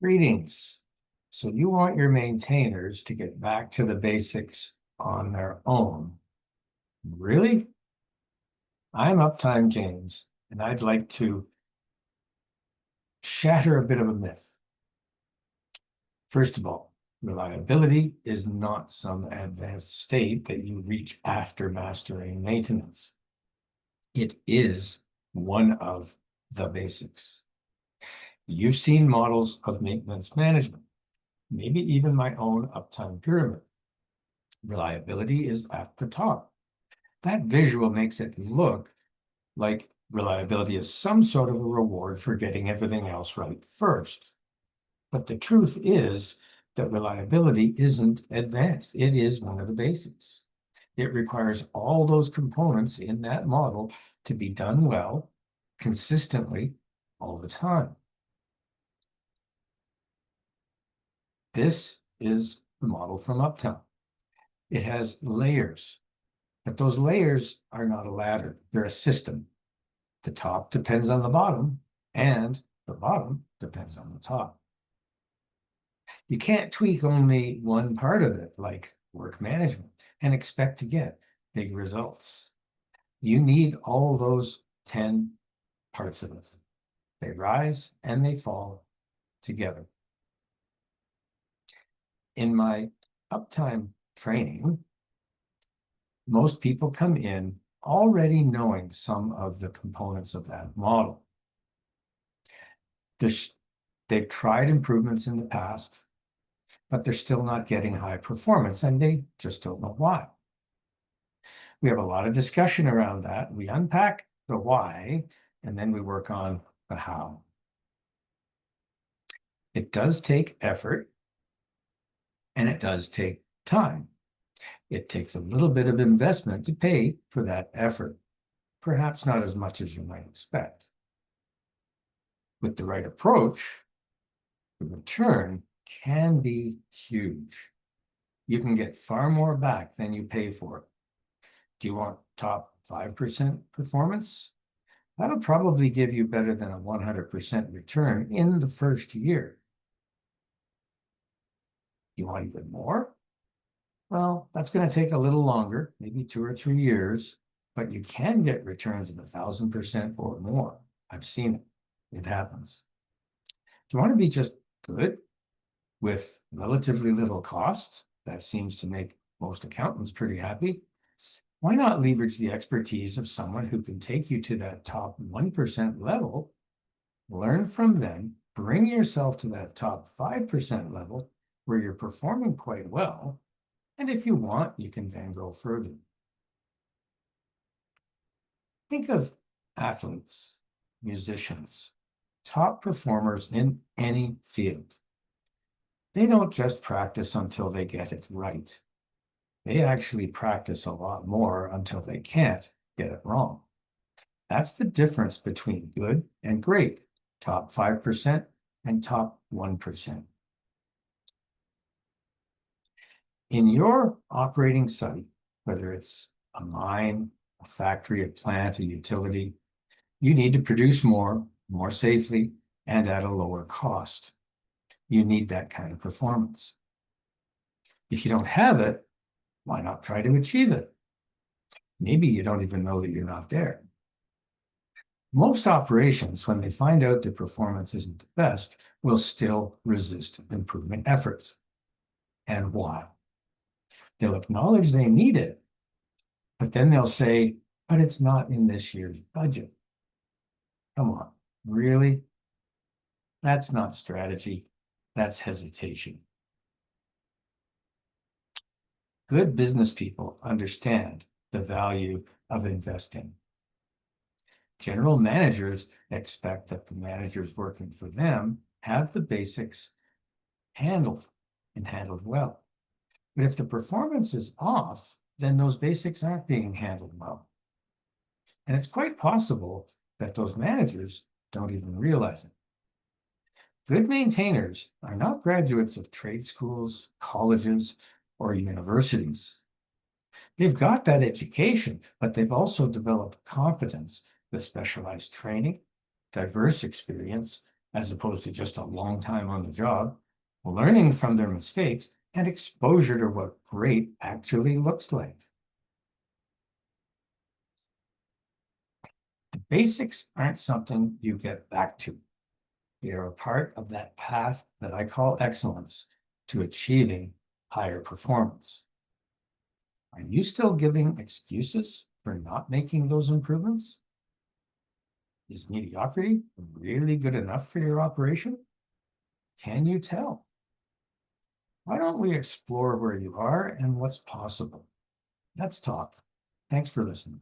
Greetings. So you want your maintainers to get back to the basics on their own. Really? I'm Uptime James, and I'd like to shatter a bit of a myth. First of all, reliability is not some advanced state that you reach after mastering maintenance. It is one of the basics. You've seen models of maintenance management, maybe even my own uptime pyramid. Reliability is at the top. That visual makes it look like reliability is some sort of a reward for getting everything else right first. But the truth is that reliability isn't advanced. It is one of the basics. It requires all those components in that model to be done well, consistently, all the time. This is the model from Uptown. It has layers, but those layers are not a ladder. They're a system. The top depends on the bottom, and the bottom depends on the top. You can't tweak only one part of it, like work management, and expect to get big results. You need all those 10 parts of it. They rise and they fall together. In my uptime training, most people come in already knowing some of the components of that model. They've tried improvements in the past, but they're still not getting high performance, and they just don't know why. We have a lot of discussion around that. We unpack the why, and then we work on the how. It does take effort, and it does take time. It takes a little bit of investment to pay for that effort, perhaps not as much as you might expect. With the right approach, the return can be huge. You can get far more back than you pay for it. Do you want top 5% performance? That'll probably give you better than a 100% return in the first year. You want even more? Well, that's going to take a little longer, maybe 2 or 3 years, but you can get returns of 1,000% or more. I've seen it. It happens. Do you want to be just good with relatively little cost? That seems to make most accountants pretty happy. Why not leverage the expertise of someone who can take you to that top 1% level, learn from them, bring yourself to that top 5% level where you're performing quite well, and if you want, you can then go further. Think of athletes, musicians, top performers in any field. They don't just practice until they get it right. They actually practice a lot more until they can't get it wrong. That's the difference between good and great, top 5% and top 1%. In your operating site, whether it's a mine, a factory, a plant, a utility, you need to produce more safely, and at a lower cost. You need that kind of performance. If you don't have it, why not try to achieve it? Maybe you don't even know that you're not there. Most operations, when they find out their performance isn't the best, will still resist improvement efforts. And why? They'll acknowledge they need it, but then they'll say, but it's not in this year's budget. Come on, really? That's not strategy. That's hesitation. Good business people understand the value of investing. General managers expect that the managers working for them have the basics handled and handled well. But if the performance is off, then those basics aren't being handled well. And it's quite possible that those managers don't even realize it. Good maintainers are not graduates of trade schools, colleges, or universities. They've got that education, but they've also developed competence with specialized training, diverse experience, as opposed to just a long time on the job, learning from their mistakes, and exposure to what great actually looks like. The basics aren't something you get back to. They are a part of that path that I call excellence to achieving higher performance. Are you still giving excuses for not making those improvements? Is mediocrity really good enough for your operation? Can you tell? Why don't we explore where you are and what's possible? Let's talk. Thanks for listening.